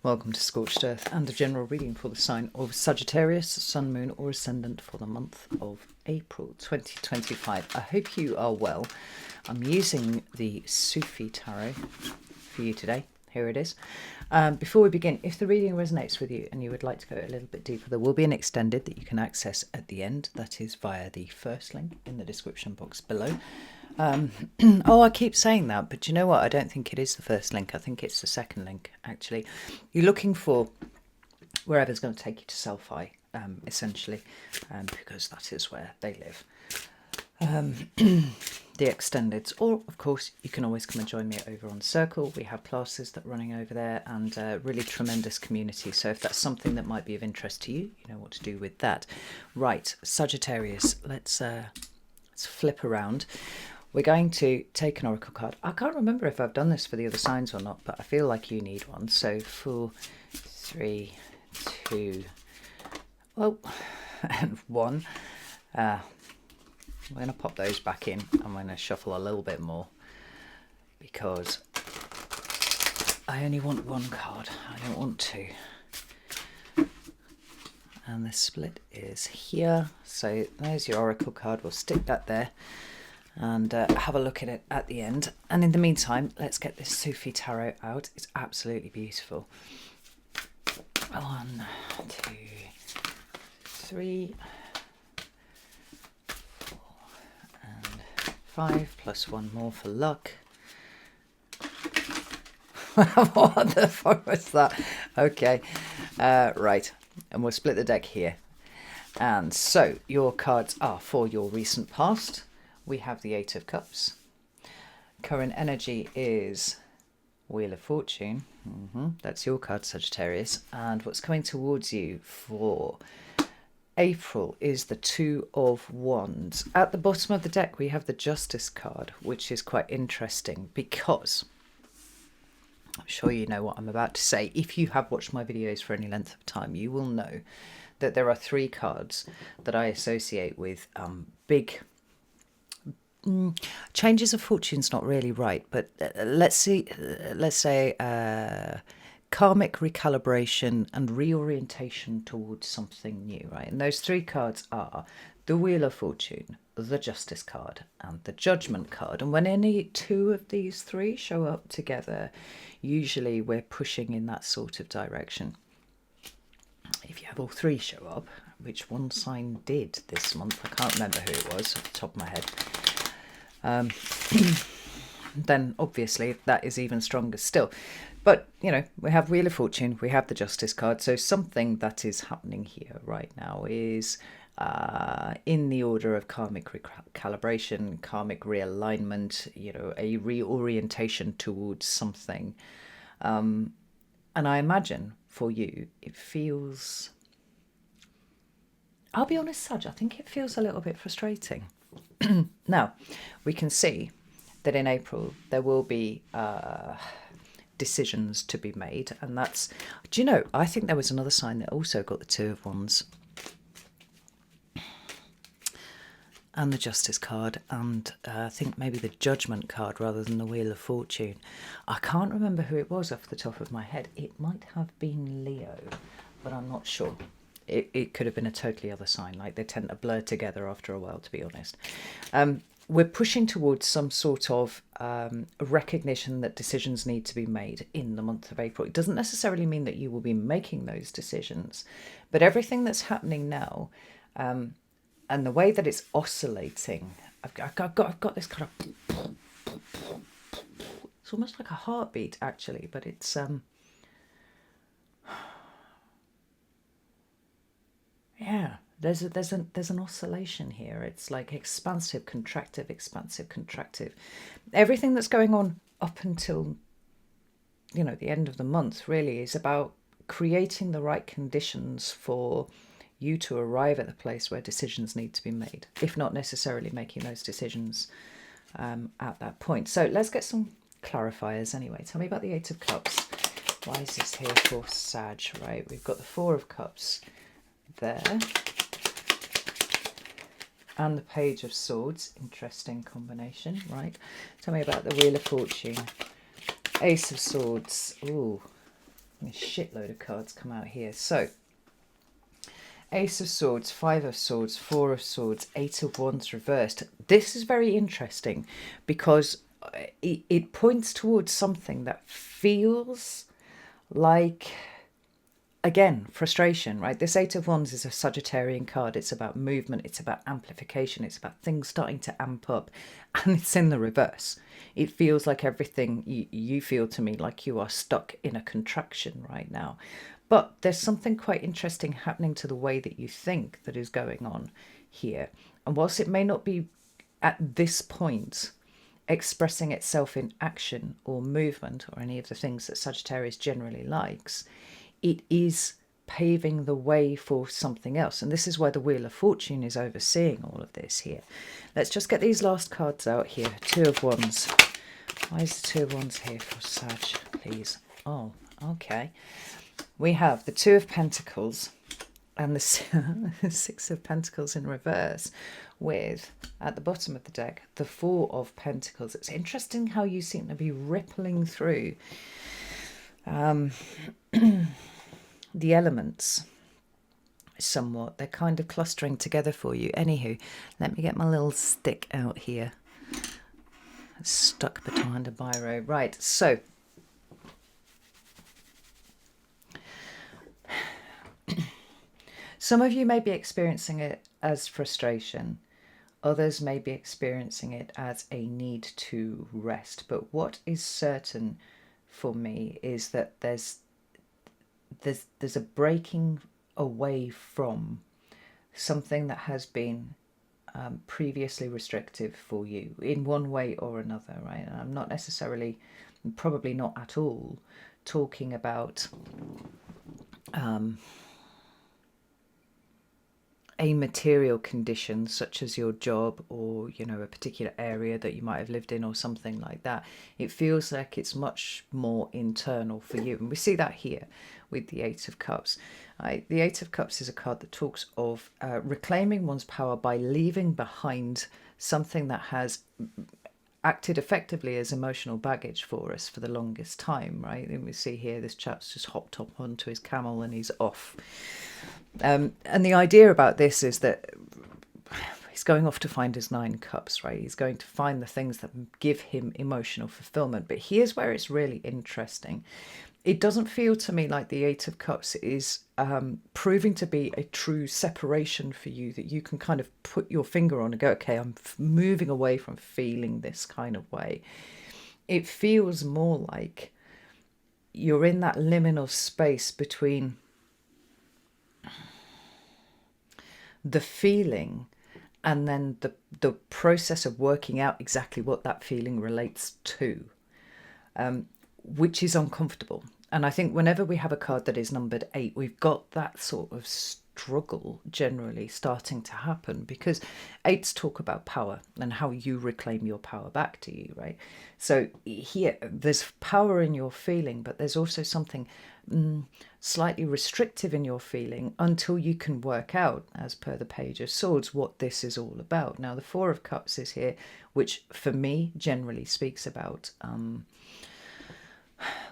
Welcome to Scorched Earth and a general reading for the sign of Sagittarius, Sun, Moon or Ascendant for the month of April 2025. I hope you are well. I'm using the Sufi Tarot for you today. Here it is. Before we begin, if the reading resonates with you and you would like to go a little bit deeper, there will be an extended that you can access at the end. That is via the first link in the description box below. Oh, I keep saying that, but you know what? I don't think it is the first link. I think it's the second link, actually. You're looking for wherever's going to take you to Selfie, essentially, because that is where they live. The extendeds, or of course you can always come and join me over on Circle. We have classes that are running over there and a really tremendous community, so if that's something that might be of interest to you, you know what to do with that. Right, Sagittarius, let's flip around. We're going to take an oracle card. I can't remember if I've done this for the other signs or not, but I feel like you need one. So 4, 3, 2, well, and 1. We're going to pop those back in. I'm going to shuffle a little bit more because I only want one card. I don't want two. And the split is here. So there's your oracle card. We'll stick that there and have a look at it at the end. And in the meantime, let's get this Sufi Tarot out. It's absolutely beautiful. 1, 2, 3, 4, and 5, plus 1 more for luck. What the fuck was that? Okay, right. And we'll split the deck here. And so your cards are for your recent past. We have the 8 of Cups. Current energy is Wheel of Fortune. That's your card, Sagittarius. And what's coming towards you for April is the 2 of Wands. At the bottom of the deck, we have the Justice card, which is quite interesting because I'm sure you know what I'm about to say. If you have watched my videos for any length of time, you will know that there are 3 cards that I associate with big changes of fortune's not really right, but let's say karmic recalibration and reorientation towards something new, right? And those 3 cards are the Wheel of Fortune, the Justice card, and the Judgment card. And when any 2 of these 3 show up together, usually we're pushing in that sort of direction. If you have all 3 show up, which one sign did this month, I can't remember who it was off the top of my head, then obviously that is even stronger still. But, you know, we have Wheel of Fortune, we have the Justice card, so something that is happening here right now is in the order of karmic recalibration, karmic realignment, you know, a reorientation towards something. And I imagine for you, it feels, I'll be honest, Sag, I think it feels a little bit frustrating. Now, we can see that in April there will be decisions to be made, and that's, do you know, I think there was another sign that also got the 2 of Wands and the Justice card, and I think maybe the Judgment card rather than the Wheel of Fortune. I can't remember who it was off the top of my head. It might have been Leo, but I'm not sure. It could have been a totally other sign. Like, they tend to blur together after a while, to be honest. We're pushing towards some sort of recognition that decisions need to be made in the month of April. It doesn't necessarily mean that you will be making those decisions, but everything that's happening now and the way that it's oscillating, I've got this kind of, it's almost like a heartbeat actually, but it's yeah, there's an oscillation here. It's like expansive, contractive, expansive, contractive. Everything that's going on up until, you know, the end of the month really is about creating the right conditions for you to arrive at the place where decisions need to be made, if not necessarily making those decisions at that point. So let's get some clarifiers anyway. Tell me about the 8 of Cups. Why is this here for Sag, right? We've got the 4 of Cups there, and the Page of Swords. Interesting combination, right? Tell me about the Wheel of Fortune, Ace of Swords. Ooh, A shitload of cards come out here. So, Ace of Swords, Five of Swords, Four of Swords, Eight of Wands reversed. This is very interesting because it points towards something that feels like, again, frustration, right? This Eight of Wands is a Sagittarian card. It's about movement. It's about amplification. It's about things starting to amp up. And it's in the reverse. It feels like everything, you feel to me like you are stuck in a contraction right now. But there's something quite interesting happening to the way that you think that is going on here. And whilst it may not be at this point expressing itself in action or movement or any of the things that Sagittarius generally likes, it is paving the way for something else. And this is why the Wheel of Fortune is overseeing all of this here. Let's just get these last cards out here. Two of Wands. Why is the Two of Wands here for Sag, please? Oh, okay. We have the Two of Pentacles and the Six of Pentacles in reverse with, at the bottom of the deck, the Four of Pentacles. It's interesting how you seem to be rippling through the elements somewhat. They're kind of clustering together for you. Anywho, let me get my little stick out here. It's stuck behind a biro. Right, so some of you may be experiencing it as frustration. Others may be experiencing it as a need to rest. But what is certain for me is that there's a breaking away from something that has been previously restrictive for you in one way or another, right? And I'm not necessarily, probably not at all, talking about a material condition such as your job or, you know, a particular area that you might have lived in or something like that. It feels like it's much more internal for you. And we see that here with the Eight of Cups. The Eight of Cups is a card that talks of reclaiming one's power by leaving behind something that has acted effectively as emotional baggage for us for the longest time, right? And we see here this chap's just hopped up onto his camel and he's off. And the idea about this is that he's going off to find his Nine Cups, right? He's going to find the things that give him emotional fulfillment. But here's where it's really interesting. It doesn't feel to me like the Eight of Cups is proving to be a true separation for you that you can kind of put your finger on and go, okay, I'm moving away from feeling this kind of way. It feels more like you're in that liminal space between the feeling and then the process of working out exactly what that feeling relates to, which is uncomfortable. And I think whenever we have a card that is numbered 8, we've got that sort of struggle generally starting to happen, because 8s talk about power and how you reclaim your power back to you, right? So here, there's power in your feeling, but there's also something slightly restrictive in your feeling until you can work out, as per the Page of Swords, what this is all about. Now, the Four of Cups is here, which for me generally speaks about...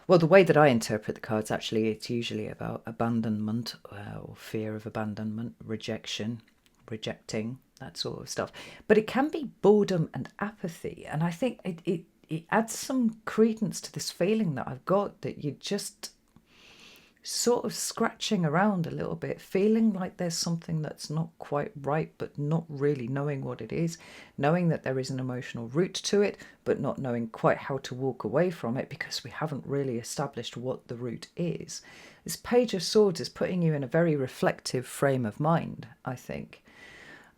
well, the way that I interpret the cards, actually, it's usually about abandonment or fear of abandonment, rejection, rejecting, that sort of stuff. But it can be boredom and apathy. And I think it adds some credence to this feeling that I've got, that you're just sort of scratching around a little bit, feeling like there's something that's not quite right, but not really knowing what it is, knowing that there is an emotional root to it, but not knowing quite how to walk away from it because we haven't really established what the root is. This Page of Swords is putting you in a very reflective frame of mind, I think.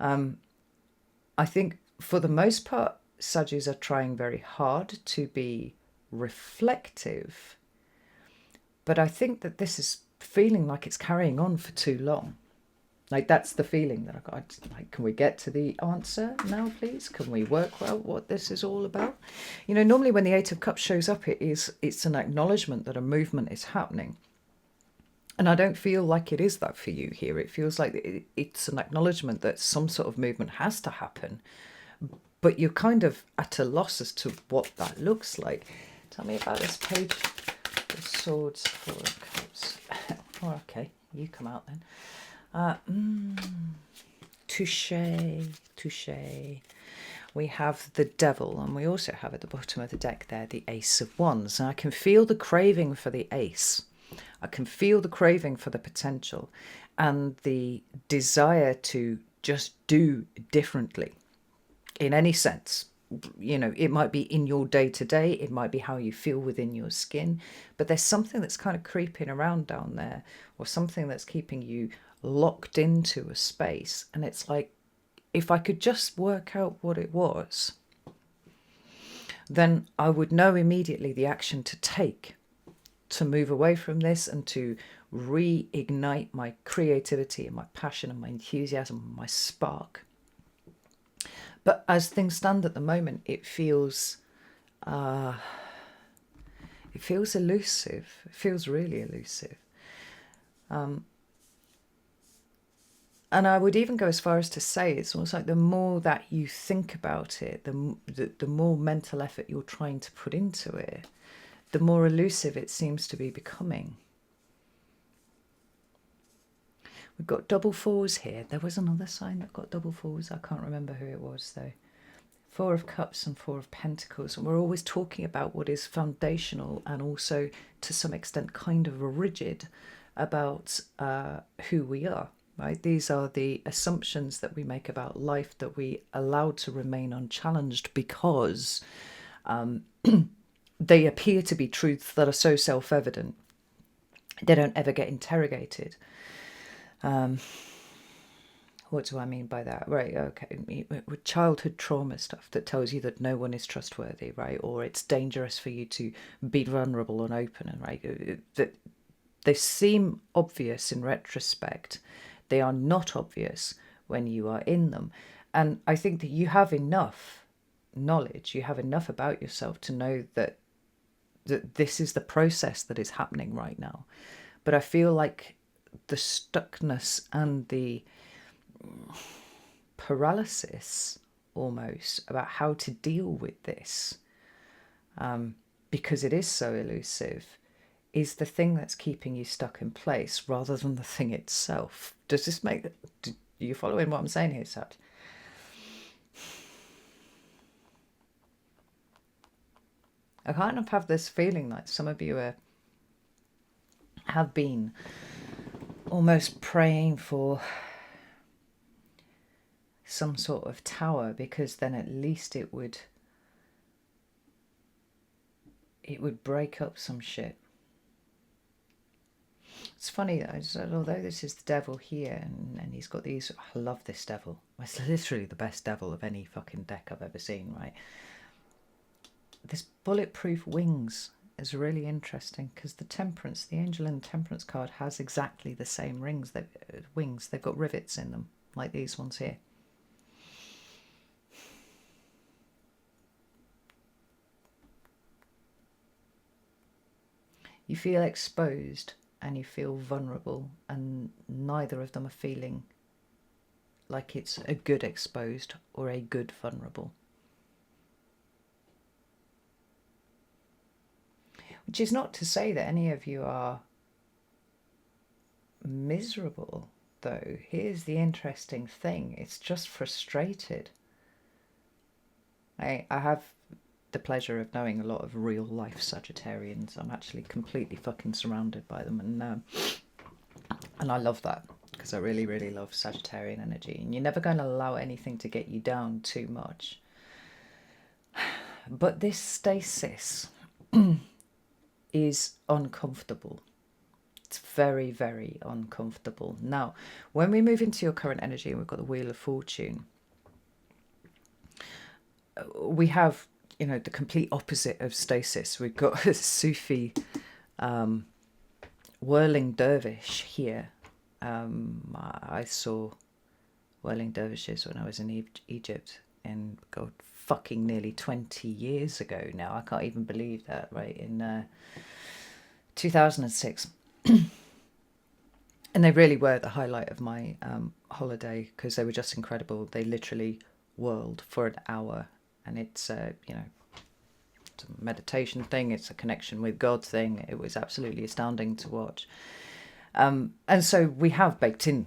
I think for the most part, Saggies are trying very hard to be reflective, but I think that this is feeling like it's carrying on for too long. Like, that's the feeling that I got. Like, can we get to the answer now, please? Can we work out what this is all about? You know, normally when the Eight of Cups shows up, it's an acknowledgement that a movement is happening. And I don't feel like it is that for you here. It feels like it's an acknowledgement that some sort of movement has to happen, but you're kind of at a loss as to what that looks like. Tell me about this Page The swords, four of cups. Oh, okay, you come out then. Touche, touche. We have the devil, and we also have at the bottom of the deck there the ace of wands. And I can feel the craving for the ace. I can feel the craving for the potential and the desire to just do differently in any sense. You know, it might be in your day to day, it might be how you feel within your skin, but there's something that's kind of creeping around down there, or something that's keeping you locked into a space. And it's like, if I could just work out what it was, then I would know immediately the action to take to move away from this and to reignite my creativity and my passion and my enthusiasm and my spark. But as things stand at the moment, it feels elusive. It feels really elusive. And I would even go as far as to say it's almost like the more that you think about it, the more mental effort you're trying to put into it, the more elusive it seems to be becoming. We've got double fours here. There was another sign that got double fours. I can't remember who it was though. Four of Cups and Four of Pentacles. And we're always talking about what is foundational and also to some extent kind of rigid about who we are. Right? These are the assumptions that we make about life that we allow to remain unchallenged because they appear to be truths that are so self-evident. They don't ever get interrogated. What do I mean by that? Right, okay. With childhood trauma stuff that tells you that no one is trustworthy, right? Or it's dangerous for you to be vulnerable and open, and right? They seem obvious in retrospect. They are not obvious when you are in them. And I think that you have enough knowledge, you have enough about yourself to know that this is the process that is happening right now. But I feel like the stuckness and the paralysis almost about how to deal with this, because it is so elusive, is the thing that's keeping you stuck in place rather than the thing itself. Does this make... Do you following what I'm saying here, Saj? I kind of have this feeling like some of you have been almost praying for some sort of tower, because then at least it would break up some shit. It's funny that I said, although this is the devil here, and he's got these... I love this devil. It's literally the best devil of any fucking deck I've ever seen, right? This bulletproof wings is really interesting, because the Temperance, the Angel and Temperance card has exactly the same wings. They've got rivets in them, like these ones here. You feel exposed and you feel vulnerable, and neither of them are feeling like it's a good exposed or a good vulnerable. Which is not to say that any of you are miserable, though. Here's the interesting thing. It's just frustrated. I have the pleasure of knowing a lot of real life Sagittarians. I'm actually completely fucking surrounded by them, and I love that, because I really, really love Sagittarian energy. And you're never going to allow anything to get you down too much. But this stasis is uncomfortable. It's very, very uncomfortable. Now, when we move into your current energy, and we've got the Wheel of Fortune, we have, you know, the complete opposite of stasis. We've got a Sufi whirling dervish here. I saw whirling dervishes when I was in Egypt, and God, fucking nearly 20 years ago now. I can't even believe that, right? In 2006. And they really were the highlight of my holiday, because they were just incredible. They literally whirled for an hour, and it's, you know, It's a meditation thing. It's a connection with God thing. It was absolutely astounding to watch. And so we have baked in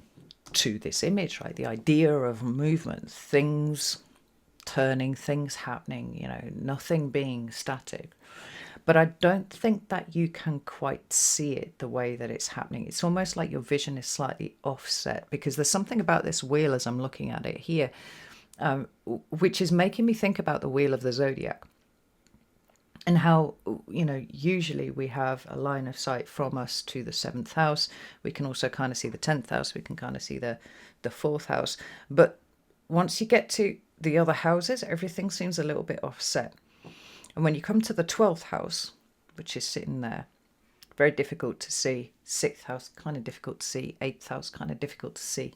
to this image, right? The idea of movement, things turning, things happening, you know, nothing being static. But I don't think that you can quite see it the way that it's happening. It's almost like your vision is slightly offset, because there's something about this wheel as I'm looking at it here, which is making me think about the wheel of the zodiac. And how, you know, usually we have a line of sight from us to the 7th house. We can also kind of see the 10th house. We can kind of see the 4th house. But once you get to the other houses, everything seems a little bit offset. And when you come to the 12th house, which is sitting there, very difficult to see. 6th house, kind of difficult to see. 8th house, kind of difficult to see.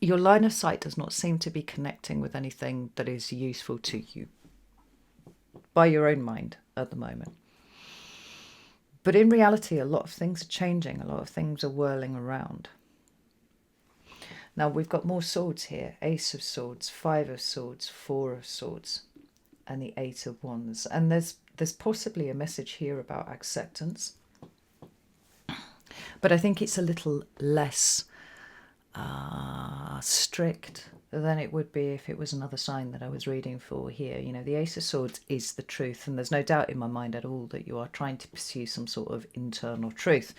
Your line of sight does not seem to be connecting with anything that is useful to you by your own mind at the moment. But in reality, a lot of things are changing. A lot of things are whirling around. Now we've got more swords here. Ace of Swords, 5 of Swords, 4 of Swords, and the 8 of Wands. And there's possibly a message here about acceptance. But I think it's a little less strict than it would be if it was another sign that I was reading for here. You know, the Ace of Swords is the truth, and there's no doubt in my mind at all that you are trying to pursue some sort of internal truth,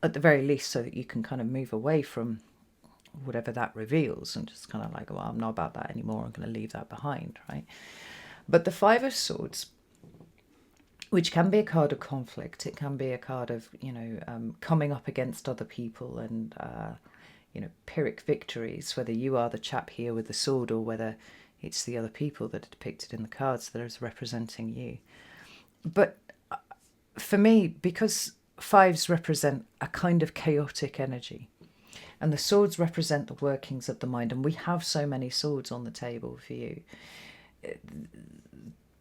at the very least, so that you can kind of move away from whatever that reveals and just kind of like, well, I'm not about that anymore, I'm going to leave that behind, right? But the 5 of Swords, which can be a card of conflict, it can be a card of, you know, coming up against other people and you know, Pyrrhic victories, whether you are the chap here with the sword or whether it's the other people that are depicted in the cards that is representing you. But for me, because 5s represent a kind of chaotic energy, and the swords represent the workings of the mind, and we have so many swords on the table for you,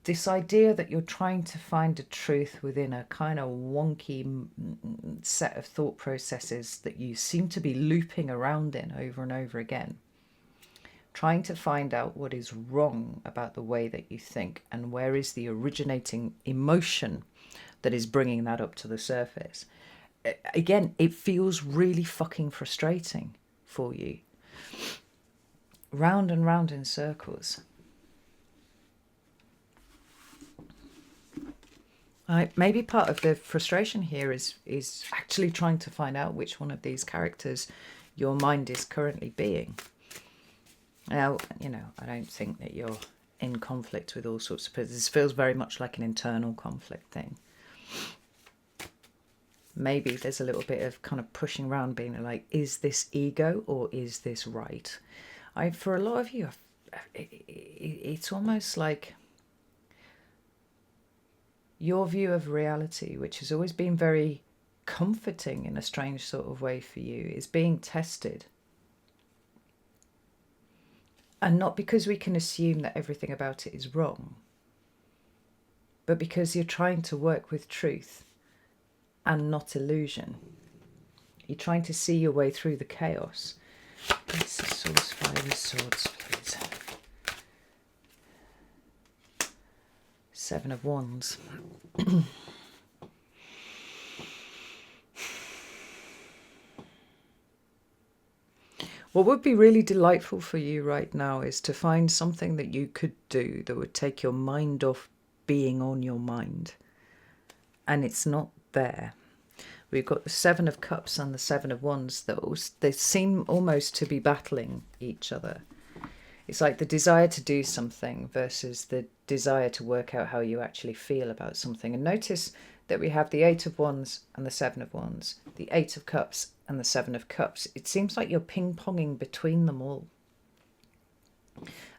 this idea that you're trying to find a truth within a kind of wonky set of thought processes that you seem to be looping around in over and over again, trying to find out what is wrong about the way that you think and where is the originating emotion that is bringing that up to the surface. Again, it feels really fucking frustrating for you. Round and round in circles. Maybe part of the frustration here is actually trying to find out which one of these characters your mind is currently being. Now, you know, I don't think that you're in conflict with all sorts of people. This feels very much like an internal conflict thing. Maybe there's a little bit of kind of pushing around, being like, is this ego or is this right? For a lot of you, it's almost like your view of reality, which has always been very comforting in a strange sort of way for you, is being tested. And not because we can assume that everything about it is wrong, but because you're trying to work with truth and not illusion. You're trying to see your way through the chaos. Ace of Swords, 5 of Swords, please. 7 of Wands. What would be really delightful for you right now is to find something that you could do that would take your mind off being on your mind. And it's not there. We've got the 7 of Cups and the 7 of Wands. They seem almost to be battling each other. It's like the desire to do something versus the desire to work out how you actually feel about something. And notice that we have the 8 of Wands and the 7 of Wands, the 8 of Cups and the 7 of Cups. It seems like you're ping-ponging between them all.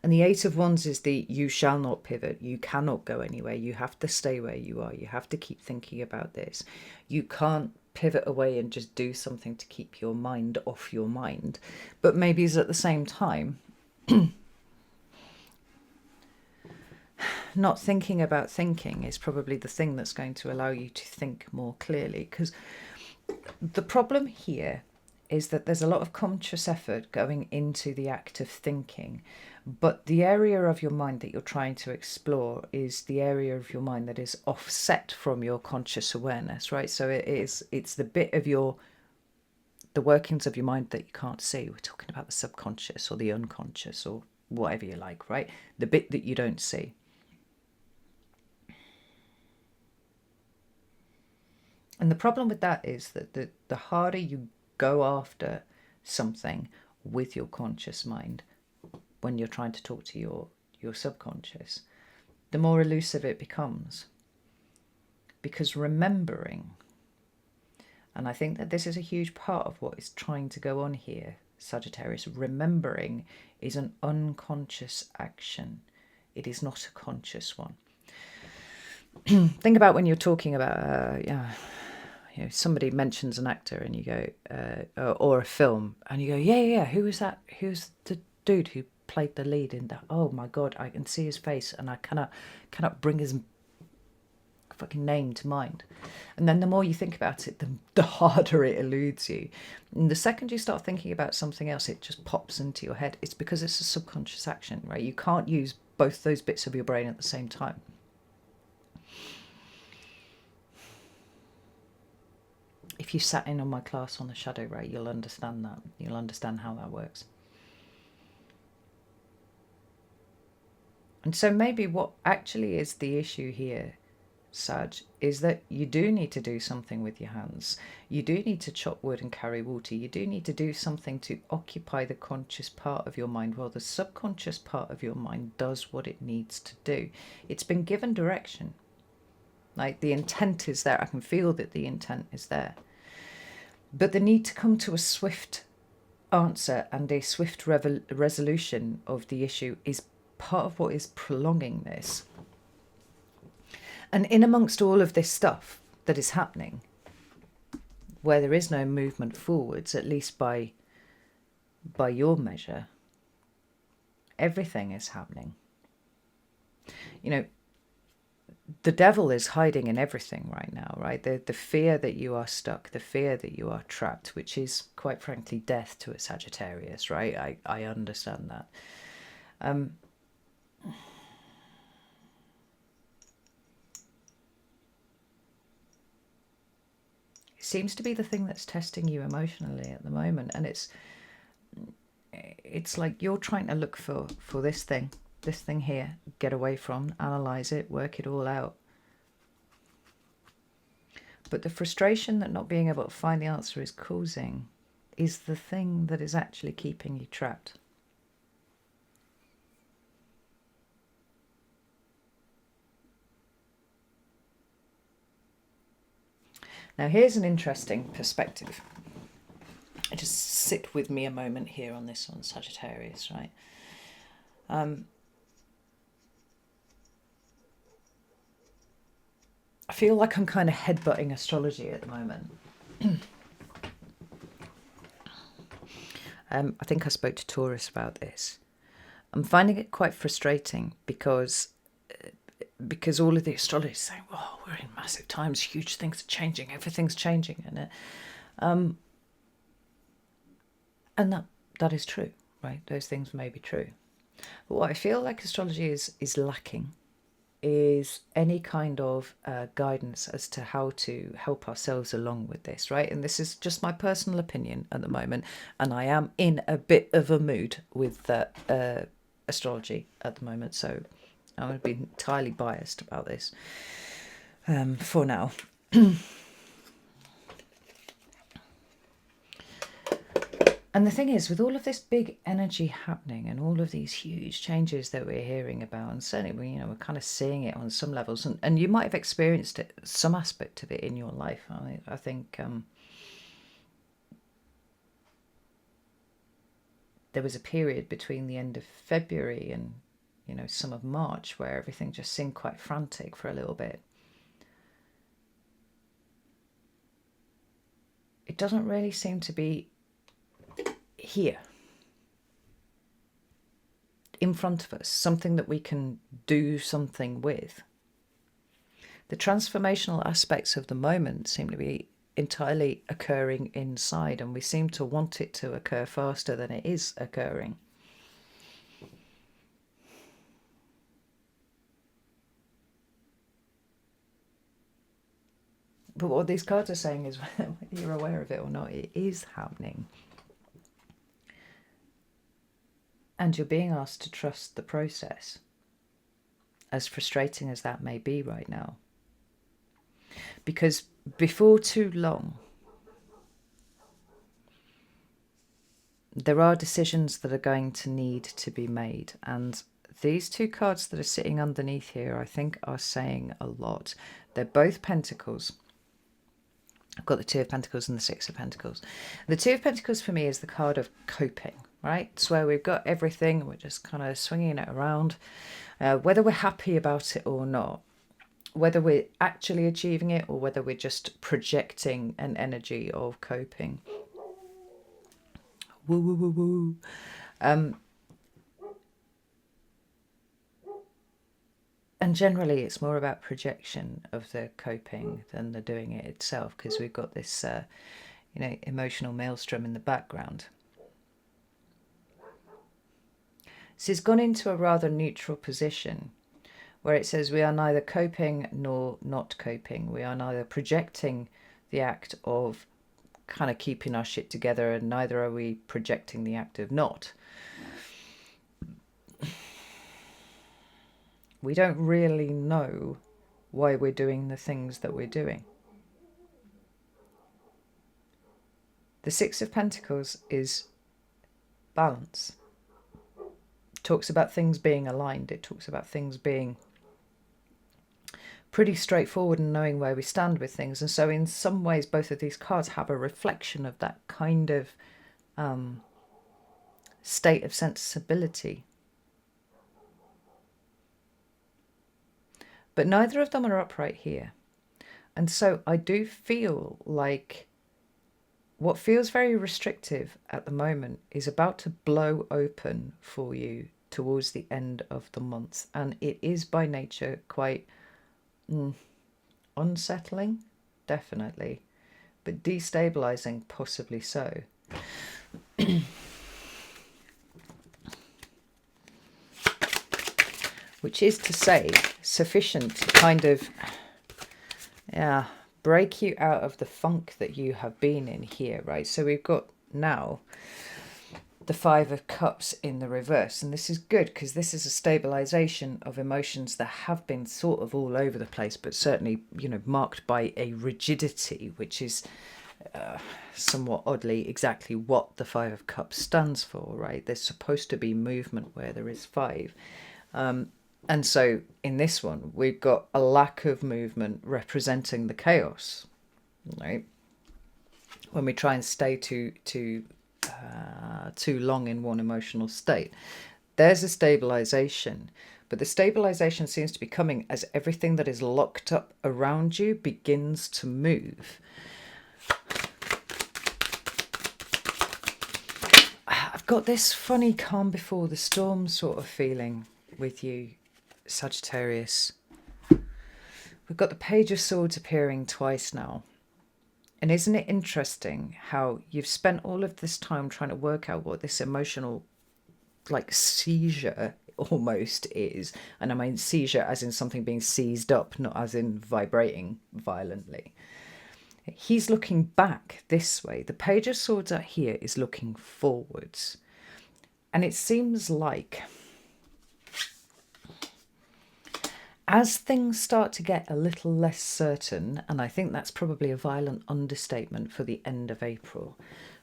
And the 8 of Wands is the you shall not pivot, you cannot go anywhere, you have to stay where you are, you have to keep thinking about this. You can't pivot away and just do something to keep your mind off your mind. But maybe it's at the same time not thinking about thinking is probably the thing that's going to allow you to think more clearly. Because the problem here is that there's a lot of conscious effort going into the act of thinking, but the area of your mind that you're trying to explore is the area of your mind that is offset from your conscious awareness, right? So it's the bit of the workings of your mind that you can't see. We're talking about the subconscious or the unconscious or whatever you like, right? The bit that you don't see. And the problem with that is that the harder you go after something with your conscious mind when you're trying to talk to your subconscious, the more elusive it becomes. Because remembering, and I think that this is a huge part of what is trying to go on here, Sagittarius, remembering is an unconscious action. It is not a conscious one. Think about when you're talking about, somebody mentions an actor and you go, or a film, and you go, yeah, who is that? Who's the dude who played the lead in that? Oh my God, I can see his face and I cannot bring his fucking name to mind. And then the more you think about it, the harder it eludes you. And the second you start thinking about something else, it just pops into your head. It's because it's a subconscious action, right? You can't use both those bits of your brain at the same time. If you sat in on my class on the shadow ray, you'll understand that. You'll understand how that works. And so maybe what actually is the issue here, Sag, is that you do need to do something with your hands. You do need to chop wood and carry water. You do need to do something to occupy the conscious part of your mind while the subconscious part of your mind does what it needs to do. It's been given direction. Like, the intent is there. I can feel that the intent is there. But the need to come to a swift answer and a swift resolution of the issue is part of what is prolonging this. And in amongst all of this stuff that is happening, where there is no movement forwards, at least by your measure, everything is happening. You know, the devil is hiding in everything right now, right? The fear that you are stuck, the fear that you are trapped, which is quite frankly death to a Sagittarius, right? I understand that. It seems to be the thing that's testing you emotionally at the moment, and it's like you're trying to look for this thing here, get away from, analyze it, work it all out. But the frustration that not being able to find the answer is causing is the thing that is actually keeping you trapped. Now here's an interesting perspective. Just sit with me a moment here on this one, Sagittarius, right? I feel like I'm kind of headbutting astrology at the moment. I think I spoke to Taurus about this. I'm finding it quite frustrating because all of the astrologers are saying, "Oh, we're in massive times, huge things are changing, everything's changing," and that is true, right? Those things may be true. But what I feel like astrology is lacking is any kind of guidance as to how to help ourselves along with this, right? And this is just my personal opinion at the moment, and I am in a bit of a mood with astrology at the moment, so I'm going to be entirely biased about this for now. And the thing is, with all of this big energy happening and all of these huge changes that we're hearing about, and certainly we're kind of seeing it on some levels, and you might have experienced it, some aspect of it in your life. I think there was a period between the end of February and some of March where everything just seemed quite frantic for a little bit. It doesn't really seem to be here in front of us, something that we can do something with. The transformational aspects of the moment seem to be entirely occurring inside, and we seem to want it to occur faster than it is occurring. But what these cards are saying is whether you're aware of it or not, it is happening. And you're being asked to trust the process, as frustrating as that may be right now. Because before too long, there are decisions that are going to need to be made. And these two cards that are sitting underneath here, I think, are saying a lot. They're both Pentacles. I've got the Two of Pentacles and the Six of Pentacles. The Two of Pentacles for me is the card of coping, right? It's where we've got everything, we're just kind of swinging it around, whether we're happy about it or not, whether we're actually achieving it or whether we're just projecting an energy of coping. Woo, woo, woo, woo. And generally, it's more about projection of the coping than the doing it itself, because we've got this, emotional maelstrom in the background. So it's gone into a rather neutral position where it says we are neither coping nor not coping. We are neither projecting the act of kind of keeping our shit together, and neither are we projecting the act of not. We don't really know why we're doing the things that we're doing. The Six of Pentacles is balance. It talks about things being aligned. It talks about things being pretty straightforward and knowing where we stand with things. And so in some ways, both of these cards have a reflection of that kind of state of sensibility. But neither of them are upright here. And so I do feel like what feels very restrictive at the moment is about to blow open for you towards the end of the month. And it is by nature quite unsettling, definitely, but destabilizing, possibly so. Which is to say, sufficient to kind of, break you out of the funk that you have been in here, right? So we've got now the Five of Cups in the reverse, and this is good because this is a stabilization of emotions that have been sort of all over the place, but certainly, marked by a rigidity, which is somewhat oddly exactly what the Five of Cups stands for, right? There's supposed to be movement where there is five. And so in this one, we've got a lack of movement representing the chaos, right? When we try and stay too long in one emotional state, there's a stabilization. But the stabilization seems to be coming as everything that is locked up around you begins to move. I've got this funny calm before the storm sort of feeling with you, Sagittarius. We've got the Page of Swords appearing twice now. And isn't it interesting how you've spent all of this time trying to work out what this emotional, seizure almost is. And I mean seizure as in something being seized up, not as in vibrating violently. He's looking back this way. The Page of Swords out here is looking forwards. And it seems like as things start to get a little less certain, and I think that's probably a violent understatement for the end of April,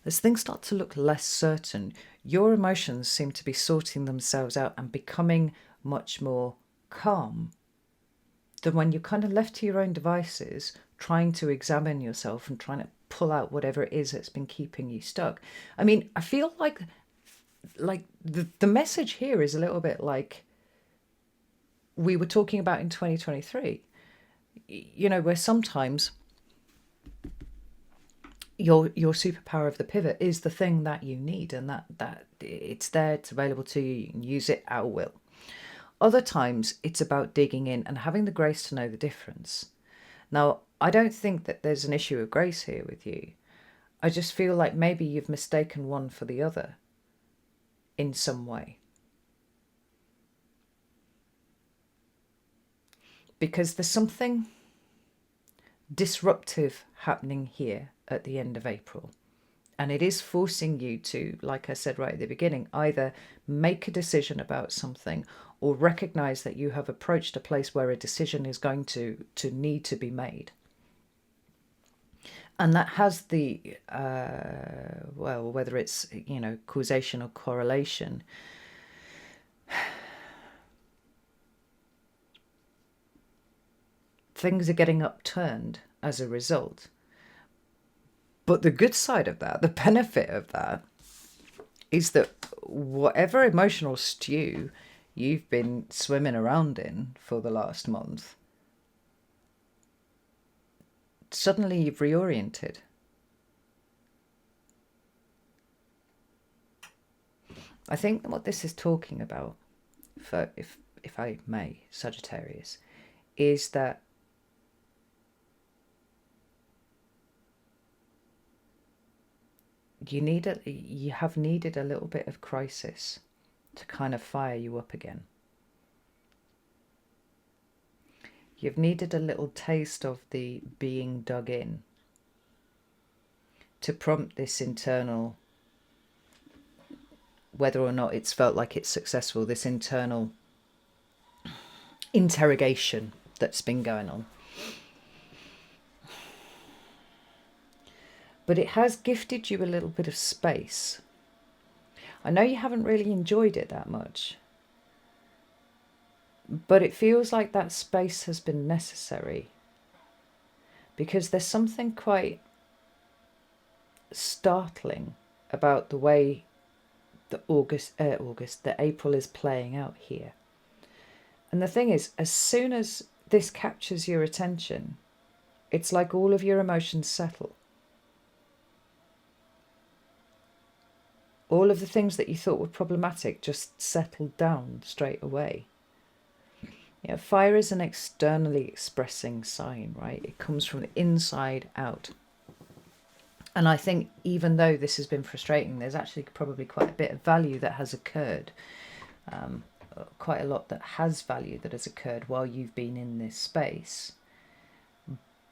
as things start to look less certain, your emotions seem to be sorting themselves out and becoming much more calm than when you're kind of left to your own devices, trying to examine yourself and trying to pull out whatever it is that's been keeping you stuck. I mean, I feel like the message here is a little bit like we were talking about in 2023, where sometimes your superpower of the pivot is the thing that you need, and that it's there, it's available to you, you can use it at will. Other times it's about digging in and having the grace to know the difference. Now, I don't think that there's an issue of grace here with you. I just feel like maybe you've mistaken one for the other in some way. Because there's something disruptive happening here at the end of April. And it is forcing you to, like I said right at the beginning, either make a decision about something or recognize that you have approached a place where a decision is going to need to be made. And that has the, well, whether it's, you know, causation or correlation, things are getting upturned as a result. But the good side of that, the benefit of that, is that whatever emotional stew you've been swimming around in for the last month, suddenly you've reoriented. I think what this is talking about, for if I may, Sagittarius, is that you have needed a little bit of crisis to kind of fire you up again. You've needed a little taste of the being dug in to prompt this internal, whether or not it's felt like it's successful, this internal interrogation that's been going on. But it has gifted you a little bit of space. I know you haven't really enjoyed it that much, but it feels like that space has been necessary, because there's something quite startling about the way the April is playing out here. And the thing is, as soon as this captures your attention, it's like all of your emotions settle. All of the things that you thought were problematic just settled down straight away. You know, fire is an externally expressing sign, right? It comes from the inside out. And I think even though this has been frustrating, there's actually probably quite a bit of value that has occurred. Quite a lot that has value that has occurred while you've been in this space.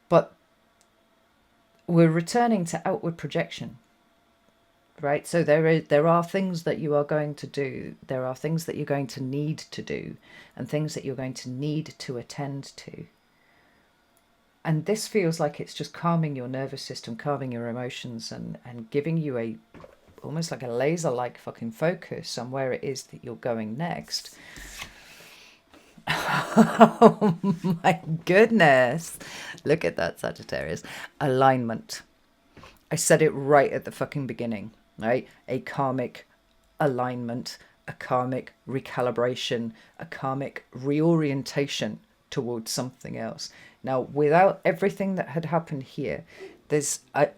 But we're returning to outward projection. Right, so there are things that you are going to do, there are things that you're going to need to do, and things that you're going to need to attend to. And this feels like it's just calming your nervous system, calming your emotions, and giving you a almost like a laser-like fucking focus on where it is that you're going next. Oh my goodness! Look at that, Sagittarius. Alignment. I said it right at the fucking beginning. Right? A karmic alignment, a karmic recalibration, a karmic reorientation towards something else. Now, without everything that had happened here,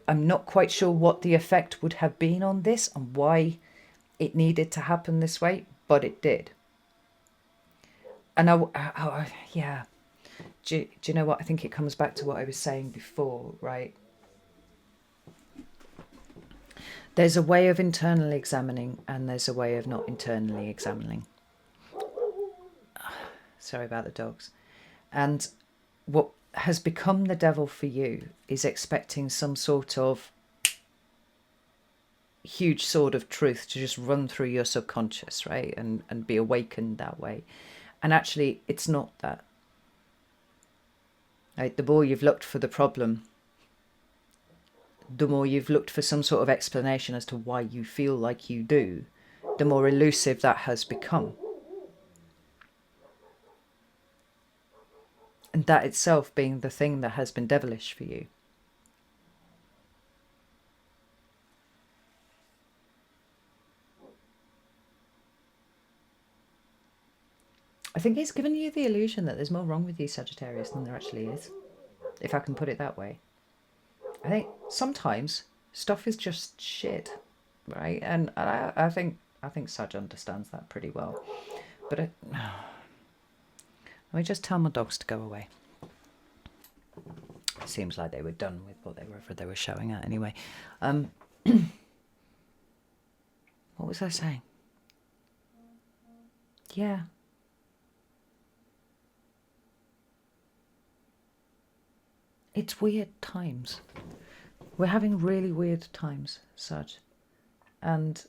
I'm not quite sure what the effect would have been on this and why it needed to happen this way, but it did. And yeah. Do you know what? I think it comes back to what I was saying before, right? There's a way of internally examining and there's a way of not internally examining. Sorry about the dogs. And what has become the devil for you is expecting some sort of huge sword of truth to just run through your subconscious, right? And be awakened that way. And actually, it's not that. Right? The more you've looked for the problem, the more you've looked for some sort of explanation as to why you feel like you do, the more elusive that has become. And that itself being the thing that has been devilish for you. I think it's given you the illusion that there's more wrong with you, Sagittarius, than there actually is, if I can put it that way. I think sometimes stuff is just shit, right? And I think Sag understands that pretty well. But let me just tell my dogs to go away. Seems like they were done with whatever they were showing at anyway. What was I saying? Yeah. It's weird times. We're having really weird times, Saj. And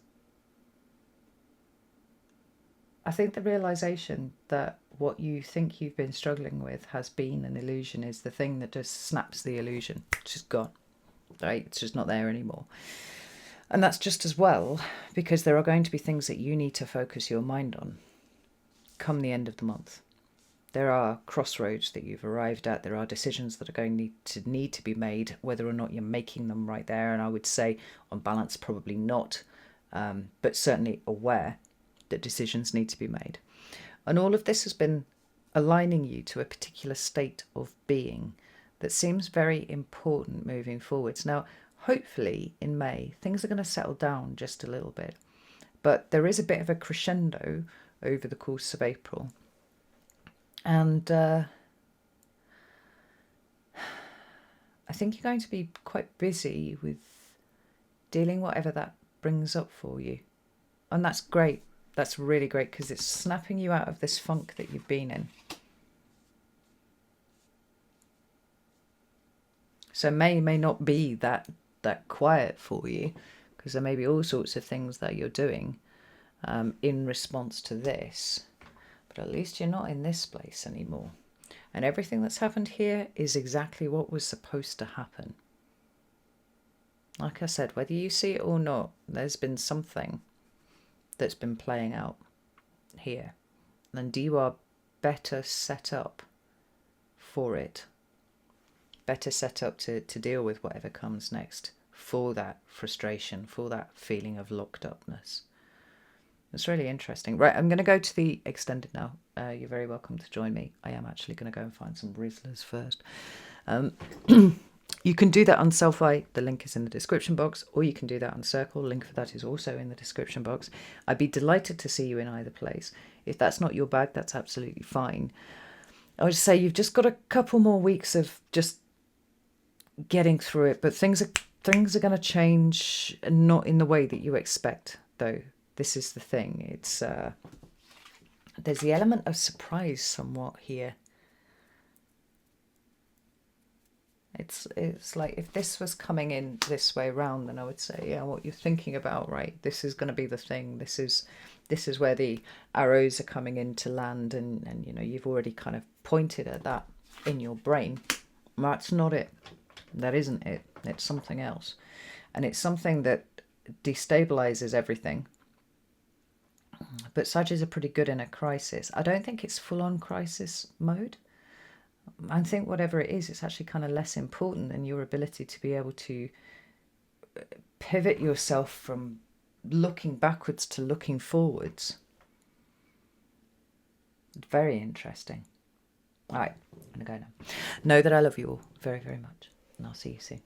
I think the realisation that what you think you've been struggling with has been an illusion is the thing that just snaps the illusion. It's just gone, right? It's just not there anymore. And that's just as well, because there are going to be things that you need to focus your mind on come the end of the month. There are crossroads that you've arrived at. There are decisions that are going to need to be made, whether or not you're making them right there. And I would say, on balance, probably not, but certainly aware that decisions need to be made. And all of this has been aligning you to a particular state of being that seems very important moving forwards. Now, hopefully in May, things are going to settle down just a little bit. But there is a bit of a crescendo over the course of April. And I think you're going to be quite busy with dealing whatever that brings up for you. And that's great. That's really great, because it's snapping you out of this funk that you've been in. So May not be that quiet for you, because there may be all sorts of things that you're doing in response to this. But at least you're not in this place anymore. And everything that's happened here is exactly what was supposed to happen. Like I said, whether you see it or not, there's been something that's been playing out here. And you are better set up for it. Better set up to deal with whatever comes next, for that frustration, for that feeling of locked upness. It's really interesting. Right, I'm going to go to the extended now. You're very welcome to join me. I am actually going to go and find some Rizzlers first. You can do that on Selfie. The link is in the description box. Or you can do that on Circle. Link for that is also in the description box. I'd be delighted to see you in either place. If that's not your bag, that's absolutely fine. I would say you've just got a couple more weeks of just getting through it. But things are going to change, not in the way that you expect, though. This is the thing. It's there's the element of surprise somewhat here. It's like if this was coming in this way round, then I would say, yeah, what you're thinking about, right? This is going to be the thing. This is where the arrows are coming in to land, and you know, you've already kind of pointed at that in your brain. That's not it. That isn't it. It's something else, and it's something that destabilizes everything. But Sagittarius are pretty good in a crisis. I don't think it's full-on crisis mode. I think whatever it is, it's actually kind of less important than your ability to be able to pivot yourself from looking backwards to looking forwards. Very interesting. All right, I'm going to go now. Know that I love you all very, very much, and I'll see you soon.